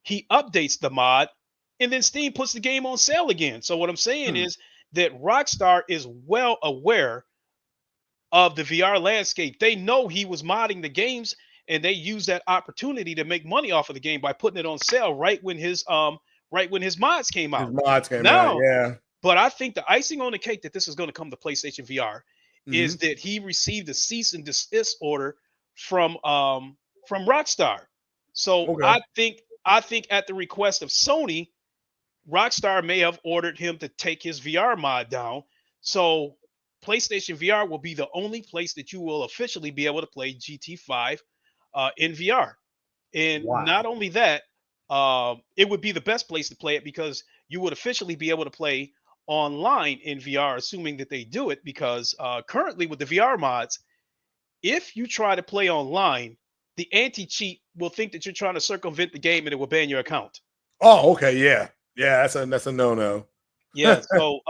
he updates the mod, and then Steam puts the game on sale again. So what I'm saying Hmm. is that Rockstar is well aware of the VR landscape. They know he was modding the games, and they used that opportunity to make money off of the game by putting it on sale right when his mods came His out. mods came out. Now, Yeah. but I think the icing on the cake that this is going to come to PlayStation VR Mhm. is that he received a cease and desist order from Rockstar. So Okay. I think at the request of Sony, Rockstar may have ordered him to take his VR mod down. So PlayStation VR will be the only place that you will officially be able to play GT5 in VR. And not Wow. only that, it would be the best place to play it because you would officially be able to play online in VR, assuming that they do it. Because currently with the VR mods, if you try to play online, the anti cheat will think that you're trying to circumvent the game and it will ban your account. Oh, okay. Yeah. Yeah. That's a no no. Yeah, so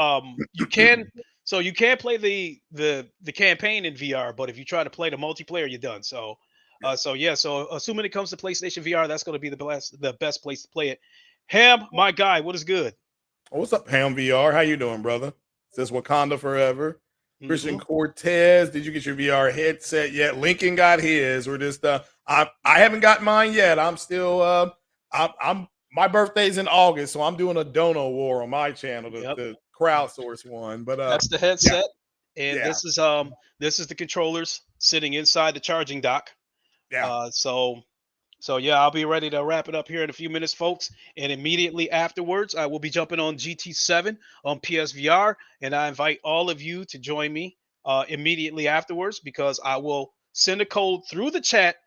you can play the campaign in VR, but if you try to play the multiplayer, you're done. So Yeah. so assuming it comes to PlayStation VR, that's going to be the best place to play it. Ham, my guy, what is good? What's up, Ham VR? How you doing, brother? Says Wakanda forever. Christian Hmm. Cortez, did you get your VR headset yet? Lincoln got his. We're just I haven't got mine yet. I'm still I'm my birthday's in August, so I'm doing a dono war on my channel, Yep, the crowdsource one. But that's the yeah, headset, and yeah, this is the controllers sitting inside the charging dock. yeah. Uh, so So yeah, I'll be ready to wrap it up here in a few minutes, folks. And immediately afterwards, I will be jumping on GT7 on PSVR, and I invite all of you to join me immediately afterwards because I will send a code through the chat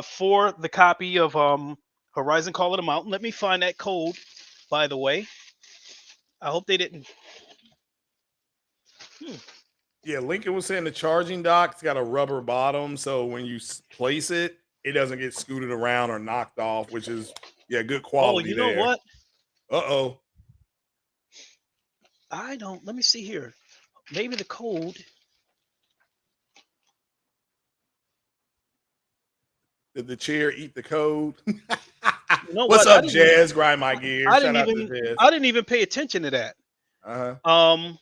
for the copy of Horizon Call of the Mountain. Let me find that code, by the way. I hope they didn't. Hmm. Yeah, Lincoln was saying the charging dock's got a rubber bottom, so when you place it, it doesn't get scooted around or knocked off, which is yeah, good Oh, quality you know there. what? Uh-oh. I don't. Let me see here. Maybe the code. Did the chair eat the code? You know What's what? I up, didn't even. Jazz? Grind my gears. I Shout didn't out to even. Jazz. I didn't even pay attention to that. Uh-huh. Um,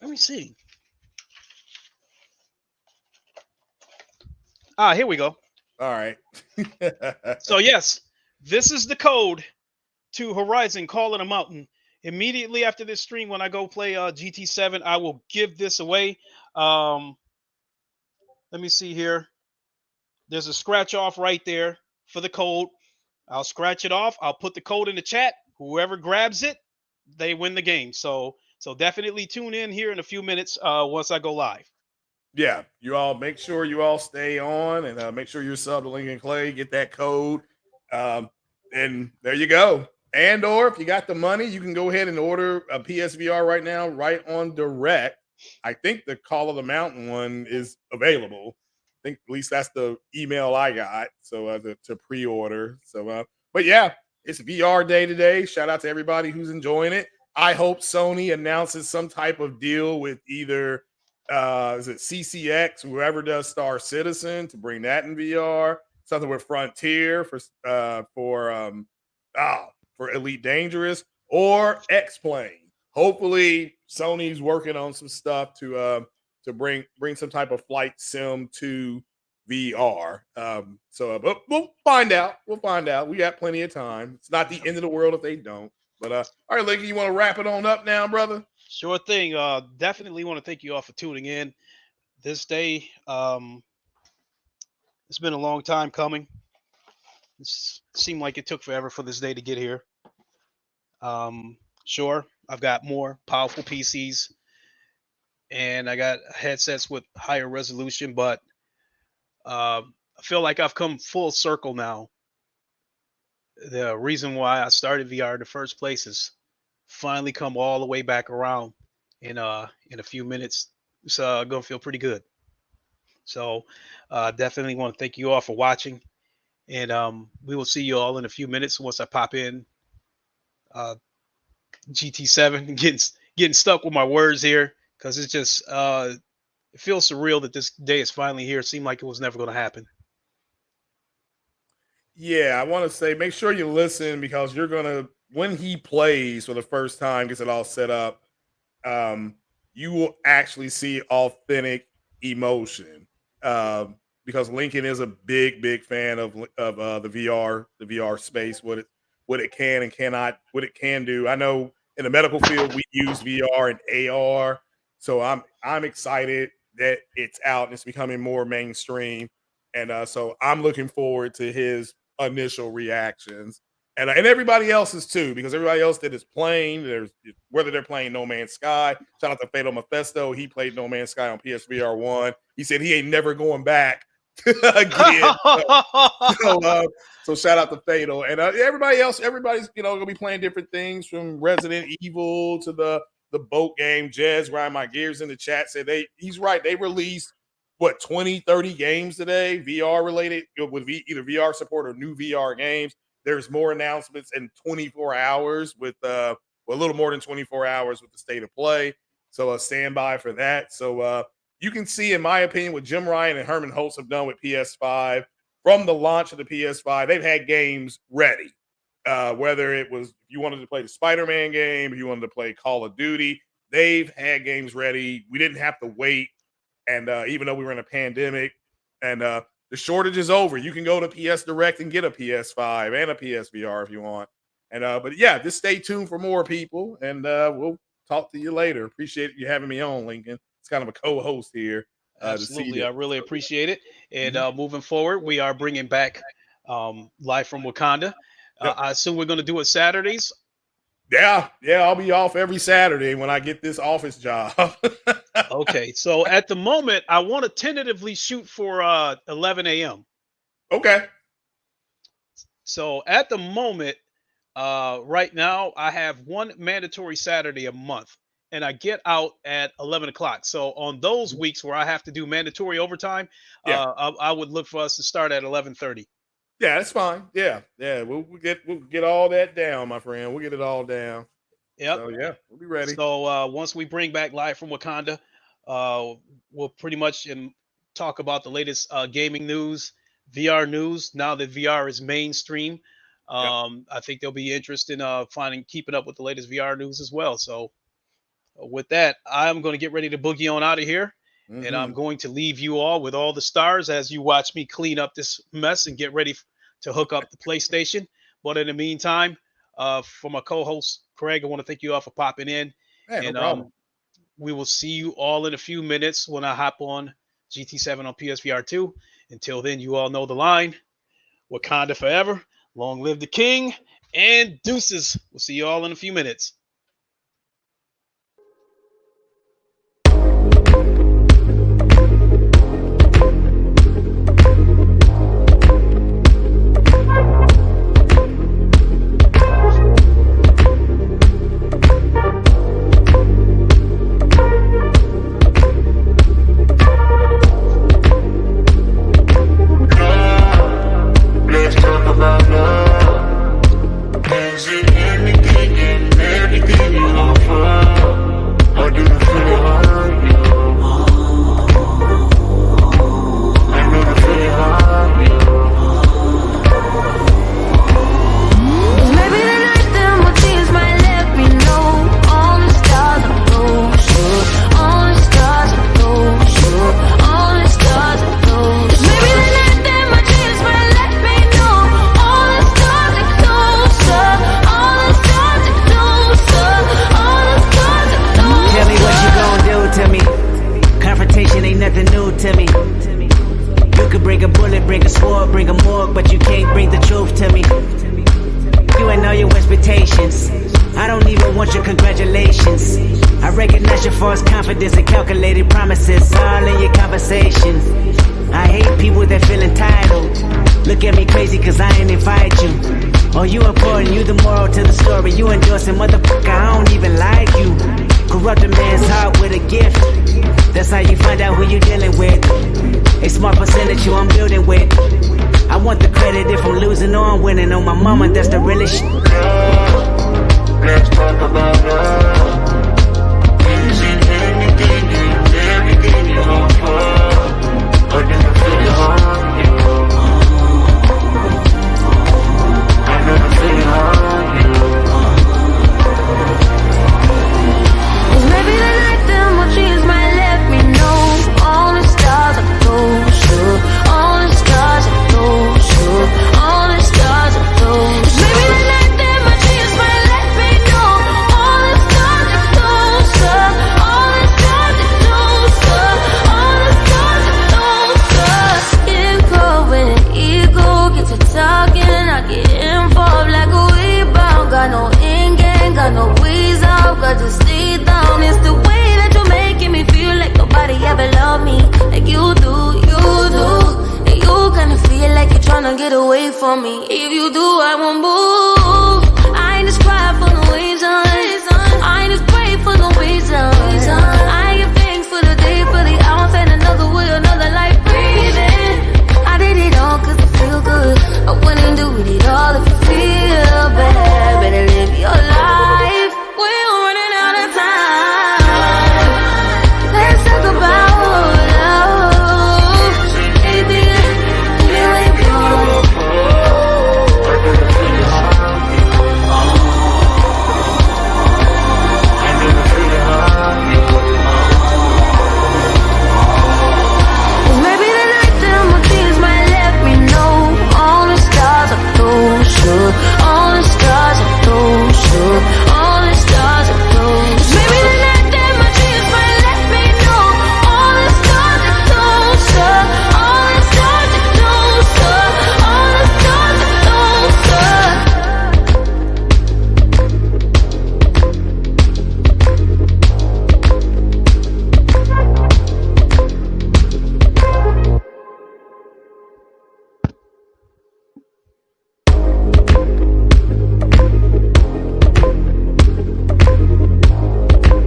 let me see. Ah, here we go. All right. So yes, this is the code to Horizon Call of the Mountain. Immediately after this stream, when I go play GT7, I will give this away. Um, let me see here. There's a scratch off right there for the code. I'll scratch it off. I'll put the code in the chat. Whoever grabs it, they win the game. So definitely tune in here in a few minutes once I go live. Yeah, you all make sure you all stay on and make sure you're sub to Lincoln Clay, get that code. Um, and there you go. And or if you got the money, you can go ahead and order a PSVR right now, right on direct. I think the Call of the Mountain one is available. I think at least that's the email I got. So to pre-order. So but yeah, it's VR day today. Shout out to everybody who's enjoying it. I hope Sony announces some type of deal with either is it CCX, whoever does Star Citizen, to bring that in VR, something with Frontier for Elite Dangerous, or X Plane. Hopefully Sony's working on some stuff to bring some type of flight sim to VR. But we'll find out. We'll find out. We got plenty of time. It's not the end of the world if they don't. But all right, Lincoln, you want to wrap it on up now, brother? Sure thing. Definitely want to thank you all for tuning in this day. It's been a long time coming. It seemed like it took forever for this day to get here. Sure, I've got more powerful PCs and I got headsets with higher resolution, but I feel like I've come full circle now. The reason why I started VR in the first place is finally come all the way back around in a few minutes. It's gonna feel pretty good. So definitely want to thank you all for watching, and we will see you all in a few minutes once I pop in uh, GT7. Getting stuck with my words here because it's just it feels surreal that this day is finally here. It seemed like it was never going to happen. Yeah, I want to say make sure you listen because you're gonna when he plays for the first time, gets it all set up. you will actually see authentic emotion. Because Lincoln is a big fan of the VR space, what it can and cannot, what it can do. I know in the medical field we use VR and AR, so I'm excited that it's out and it's becoming more mainstream, and so I'm looking forward to his initial reactions, and everybody else's too, because everybody else that is playing, whether they're playing No Man's Sky. Shout out to Fatal Mephisto, he played No Man's Sky on PSVR 1. He said he ain't never going back again. So shout out to Fatal and everybody else. Everybody's gonna be playing different things, from Resident Evil to the boat game. Jez grind my gears in the chat said he's right. They released 20-30 games today, VR related, with either VR support or new VR games. There's more announcements in 24 hours with a little more than 24 hours with the state of play. So stand by for that. So you can see, in my opinion, what Jim Ryan and Herman Holtz have done with PS5 from the launch of the PS5. They've had games ready, whether it was, if you wanted to play the Spider-Man game, if you wanted to play Call of Duty, they've had games ready. We didn't have to wait, and even though we were in a pandemic, and the shortage is over, you can go to PS Direct and get a PS5 and a PSVR if you want. And but yeah, just stay tuned for more, people, and we'll talk to you later. Appreciate you having me on, Lincoln. It's kind of a co-host here. Absolutely, I really appreciate it. And moving forward, we are bringing back Live from Wakanda. Yep. I assume we're going to do it Saturdays. Yeah, I'll be off every Saturday when I get this office job. Okay, so at the moment, I want to tentatively shoot for 11 a.m. Okay. So at the moment, right now, I have one mandatory Saturday a month, and I get out at 11 o'clock. So on those weeks where I have to do mandatory overtime, I would look for us to start at 11:30. Yeah, that's fine. Yeah. We'll get all that down, my friend. We'll get it all down. Yep. So yeah, we'll be ready. So once we bring back Live from Wakanda, we'll pretty much talk about the latest gaming news, VR news. Now that VR is mainstream, I think there'll be interest in keeping up with the latest VR news as well. So with that, I'm going to get ready to boogie on out of here. And I'm going to leave you all with all the stars as you watch me clean up this mess and get ready to hook up the PlayStation. But in the meantime, for my co-host, Craig, I want to thank you all for popping in. Hey, and no problem. we will see you all in a few minutes when I hop on GT7 on PSVR 2. Until then, you all know the line. Wakanda forever. Long live the king. And deuces. We'll see you all in a few minutes. Let's talk about love. Is it anything and everything you offer? Or do you feel it hurt you? I know the feeling hurt you. Maybe the night that my tears might let me know all the stars are closer, all the stars are closer, all the stars are closer. Maybe the night that my tears might let me know all the stars are closer, all the stars are closer, all the stars are closer. Tell me what you gon' do to me. Confrontation ain't nothing new to me. You could bring a bullet, bring a sword, bring a morgue, but you can't bring the truth to me. You ain't know your expectations. I don't even want your congratulations. I recognize your false confidence and calculated promises all in your conversation. I hate people that feel entitled. Look at me crazy cause I ain't invite you. Oh, you important, you the moral to the story. You endorsing, motherfucker, I don't even like you. Corrupt a man's heart with a gift. That's how you find out who you dealing with. A smart percentage you I'm building with. I want the credit if I'm losing or I'm winning. On my mama, that's the realest shit.